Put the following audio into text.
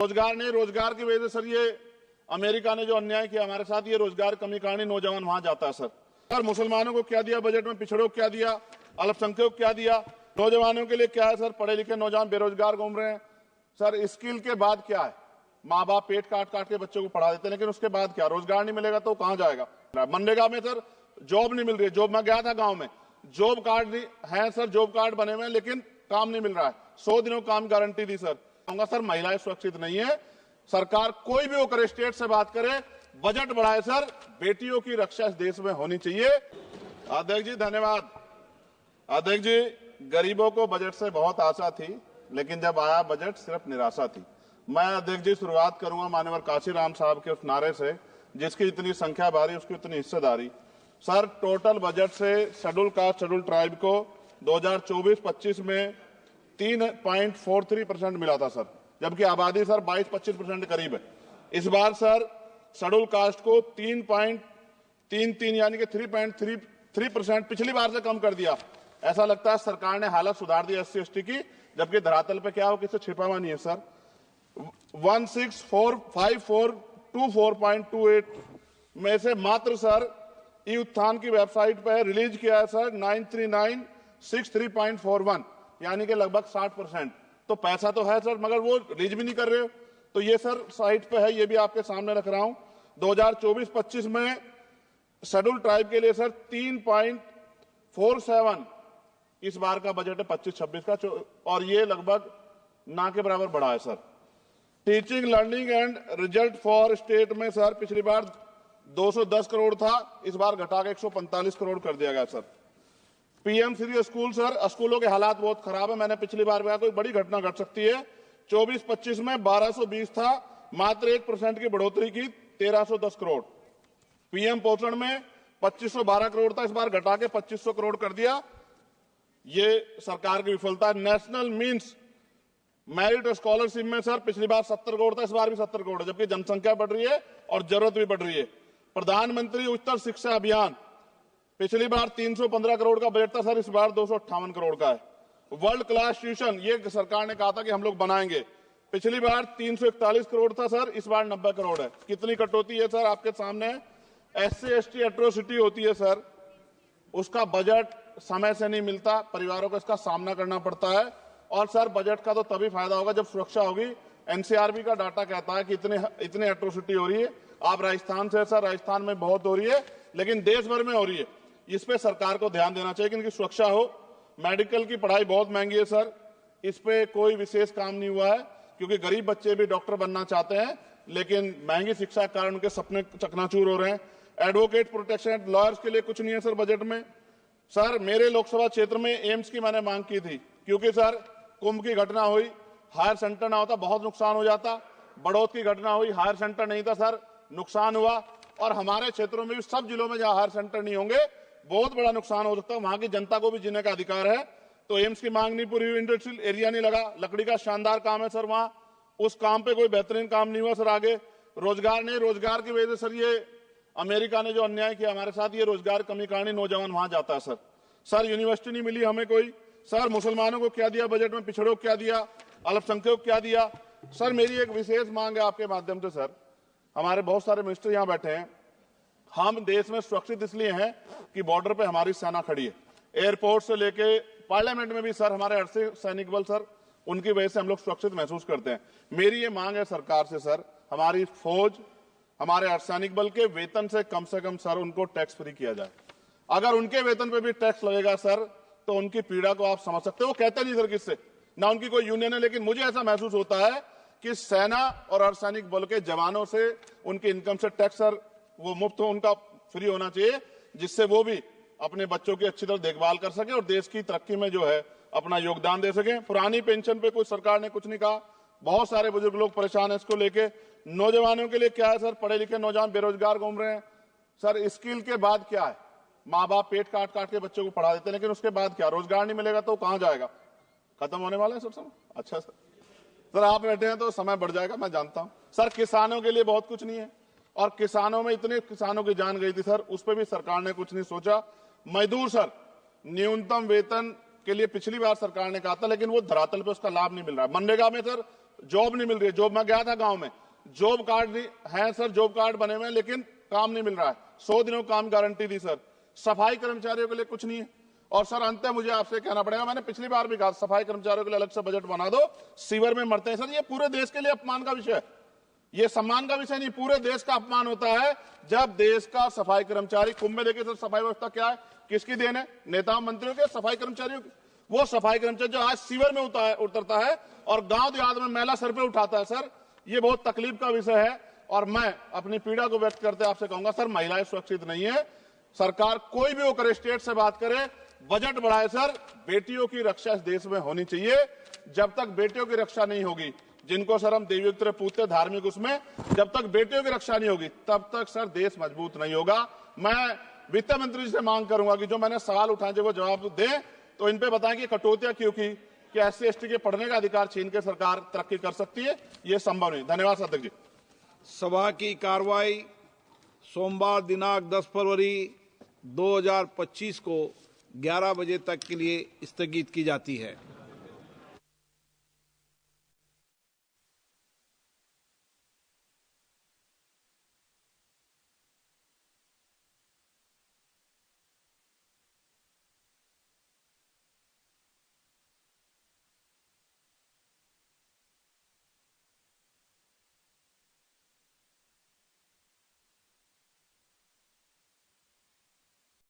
रोजगार नहीं, रोजगार की वजह से सर ये अमेरिका ने जो अन्याय किया हमारे साथ, ये रोजगार कमी कारण नौजवान वहां जाता है सर। मुसलमानों को क्या दिया बजट में, पिछड़ों को क्या दिया, अल्पसंख्यकों को क्या दिया, नौजवानों के लिए क्या है सर? पढ़े लिखे नौजवान बेरोजगार घूम रहे हैं सर। स्किल के बाद क्या है? माँ बाप पेट काट काट के बच्चों को पढ़ा देते हैं, लेकिन उसके बाद क्या? रोजगार नहीं मिलेगा तो कहां जाएगा? मनरेगा में सर जॉब नहीं मिल रही है। जॉब, मैं गया था गांव में, जॉब कार्ड है सर, जॉब कार्ड बने हुए हैं, लेकिन काम नहीं मिल रहा है। 100 दिनों काम गारंटी दी सर। कहूंगा सर महिलाएं सुरक्षित नहीं है। सरकार कोई भी होकर स्टेट से बात करे, बजट बढ़ाए सर। बेटियों की रक्षा इस देश में होनी चाहिए। अध्यक्ष जी धन्यवाद। अध्यक्ष जी, गरीबों को बजट से बहुत आशा थी, लेकिन जब आया बजट सिर्फ निराशा थी। मैं अध्यक्ष जी शुरुआत करूंगा माननीय काशीराम साहब के उस नारे से, जिसकी इतनी संख्या भारी उसकी उतनी हिस्सेदारी। सर टोटल बजट से शेड्यूल कास्ट शेड्यूल ट्राइब को 2024-25 में 3.43% मिला था सर, जबकि आबादी सर 22-25% करीब है। इस बार सर शेड्यूल कास्ट को 3.33 यानी कि 3.33% पिछली बार से कम कर दिया। ऐसा लगता है सरकार ने हालत सुधार दी SC ST की, जबकि धरातल पे क्या हो किसी छिपा हुआ नहीं है सर। 1645424.28 में से मात्र सर ई उत्थान की वेबसाइट पर रिलीज किया है सर 93963.41 यानी कि लगभग 60%। तो पैसा तो है सर, मगर वो रिलीज भी नहीं कर रहे हो। तो ये सर साइट पे है, ये भी आपके सामने रख रहा हूं। 2024-25 में शेड्यूल ट्राइब के लिए सर 3.47 इस बार का बजट है 25-26 का, और ये लगभग ना के बराबर बढ़ा है sir. Teaching learning and result for state में सर पिछली बार 210 करोड़ था, इस बार घटा के 145 करोड़ कर दिया गया sir. PM Shri school sir, स्कूलों के हालात बहुत खराब है। मैंने पिछली बार कहा कोई बड़ी घटना घट सकती है। 24-25 में 1220 था, मात्र 1% की बढ़ोतरी की 1310 करोड़। PM पोषण में 2512 करोड़ था, इस बार घटा के 2500 करोड़ कर दिया। ये सरकार की विफलता। नेशनल मीन्स मेरिट स्कॉलरशिप में सर पिछली बार 70 करोड़ था, इस बार भी 70 करोड़ है, जबकि जनसंख्या बढ़ रही है और जरूरत भी बढ़ रही है। प्रधानमंत्री उच्चतर शिक्षा अभियान पिछली बार 315 करोड़ का बजट था सर, इस बार 258 करोड़ का है। वर्ल्ड क्लास ट्यूशन, ये सरकार ने कहा था कि हम लोग बनाएंगे, पिछली बार 341 करोड़ था सर, इस बार 90 करोड़ है। कितनी कटौती है सर आपके सामने। SC ST एट्रोसिटी होती है सर, उसका बजट समय से नहीं मिलता, परिवारों को इसका सामना करना पड़ता है। और सर बजट का तो तभी फायदा होगा जब सुरक्षा होगी। NCRB का डाटा कहता है कि इतने एट्रोसिटी हो रही है। आप राजस्थान से सर, राजस्थान में बहुत हो रही है, लेकिन देश भर में हो रही है। इस पे सरकार को ध्यान देना चाहिए कि इनकी सुरक्षा हो। मेडिकल की पढ़ाई बहुत महंगी है सर, इस पे कोई विशेष काम नहीं हुआ है, क्योंकि गरीब बच्चे भी डॉक्टर बनना चाहते हैं, लेकिन महंगी शिक्षा के कारण उनके सपने चकनाचूर हो रहे हैं। एडवोकेट प्रोटेक्शन, लॉयर्स के लिए कुछ नहीं है सर बजट में। सर मेरे लोकसभा क्षेत्र में एम्स की मैंने मांग की थी, क्योंकि सर कुंभ की घटना हुई, हायर सेंटर ना होता बहुत नुकसान हो जाता। बड़ौद की घटना हुई, हायर सेंटर नहीं था सर, नुकसान हुआ। और हमारे क्षेत्रों में भी, सब जिलों में जहां हायर सेंटर नहीं होंगे, बहुत बड़ा नुकसान हो सकता है। वहां की जनता को भी जीने का अधिकार है। तो एम्स की मांग नहीं पूरी हुई, इंडस्ट्रियल एरिया नहीं लगा। लकड़ी का शानदार काम है सर वहां, उस काम पे कोई बेहतरीन काम नहीं हुआ सर। आगे रोजगार नहीं, रोजगार की वजह से सर ये अमेरिका ने जो अन्याय किया हमारे साथ, ये रोजगार कमी कारण नौजवान वहां जाता है सर। सर यूनिवर्सिटी नहीं मिली हमें कोई। सर मुसलमानों को क्या दिया बजट में, पिछड़ों को क्या दिया, अल्पसंख्यकों को क्या दिया। सर मेरी एक विशेष मांग है आपके माध्यम से सर, हमारे बहुत सारे मिनिस्टर यहां बैठे हैं। हम देश में सुरक्षित इसलिए हैं कि बॉर्डर पे हमारी सेना खड़ी है। एयरपोर्ट से लेके पार्लियामेंट में भी सर हमारे अर्धसैनिक सैनिक बल सर, उनकी वजह से हम लोग सुरक्षित महसूस करते हैं। मेरी ये मांग है सरकार से सर, हमारी फौज, हमारे अर्धसैनिक बल के वेतन से कम सर उनको टैक्स फ्री किया जाए। अगर उनके वेतन पे भी टैक्स लगेगा सर, तो उनकी पीड़ा को आप समझ सकते हो। वो कहते नहीं सर किससे, ना उनकी कोई यूनियन है, लेकिन मुझे ऐसा महसूस होता है कि सेना और अर्धसैनिक बल के जवानों से उनके इनकम से टैक्स सर वो मुफ्त हो, उनका फ्री होना चाहिए, जिससे वो भी अपने बच्चों की अच्छी तरह देखभाल कर सके और देश की तरक्की में जो है अपना योगदान दे सके। पुरानी पेंशन पे कुछ सरकार ने कुछ नहीं कहा, बहुत सारे बुजुर्ग लोग परेशान है इसको लेके। नौजवानों के लिए क्या है सर? पढ़े लिखे नौजवान बेरोजगार घूम रहे हैं सर। स्किल के बाद क्या है? माँ बाप पेट काट काट के बच्चों को पढ़ा देते हैं, लेकिन उसके बाद क्या? रोजगार नहीं मिलेगा तो कहां जाएगा? खत्म होने वाला है सर समय। अच्छा सर आप बैठे हैं तो समय बढ़ जाएगा, मैं जानता हूं सर। किसानों के लिए बहुत कुछ नहीं है, और किसानों में इतने किसानों की जान गई थी सर, उस पर भी सरकार ने कुछ नहीं सोचा। मजदूर सर, न्यूनतम वेतन के लिए पिछली बार सरकार ने कहा था, लेकिन वो धरातल पे उसका लाभ नहीं मिल रहा है। मनरेगा में सर जॉब नहीं मिल रही है। जॉब, मैं गया था गांव में, जॉब कार्ड नहीं है सर, जॉब कार्ड बने हुए हैं लेकिन काम नहीं मिल रहा है। 100 दिनों काम गारंटी दी सर। सफाई कर्मचारियों के लिए कुछ नहीं है। और सर अंत में मुझे आपसे कहना पड़ेगा, मैंने पिछली बार भी कहा सफाई कर्मचारियों के लिए अलग से बजट बना दो, सीवर में मरते हैं सर। ये पूरे देश के लिए अपमान का विषय है, ये सम्मान का विषय नहीं, पूरे देश का अपमान होता है जब देश का सफाई कर्मचारी, कुंभ में देखिए सर सफाई व्यवस्था क्या है, किसकी देन है, नेताओं मंत्रियों के, सफाई कर्मचारियों की। वो सफाई कर्मचारी जो आज सीवर में उतरता है और गांव देहात में मैला सर पे उठाता है सर, ये बहुत तकलीफ का विषय है। और मैं अपनी पीड़ा को व्यक्त करते आपसे कहूंगा सर, महिलाएं सुरक्षित नहीं है। सरकार कोई भी वो करे, स्टेट से बात करे, बजट बढ़ाए सर, बेटियों की रक्षा इस देश में होनी चाहिए। जब तक बेटियों की रक्षा नहीं होगी, जिनको सर हम देवयुक्त पूछते धार्मिक, उसमें जब तक बेटियों की रक्षा नहीं होगी तब तक सर देश मजबूत नहीं होगा। मैं वित्त मंत्री जी से मांग करूंगा कि जो मैंने सवाल उठाए जब वो जवाब दें तो इन पे बताएं कि कटौतियां क्यों की, कि SC/ST के पढ़ने का अधिकार छीन के सरकार तरक्की कर सकती है, ये संभव नहीं। धन्यवाद अध्यक्ष जी। सभा की कार्रवाई सोमवार दिनांक 10 फरवरी 2025 को 11 बजे तक के लिए स्थगित की जाती है।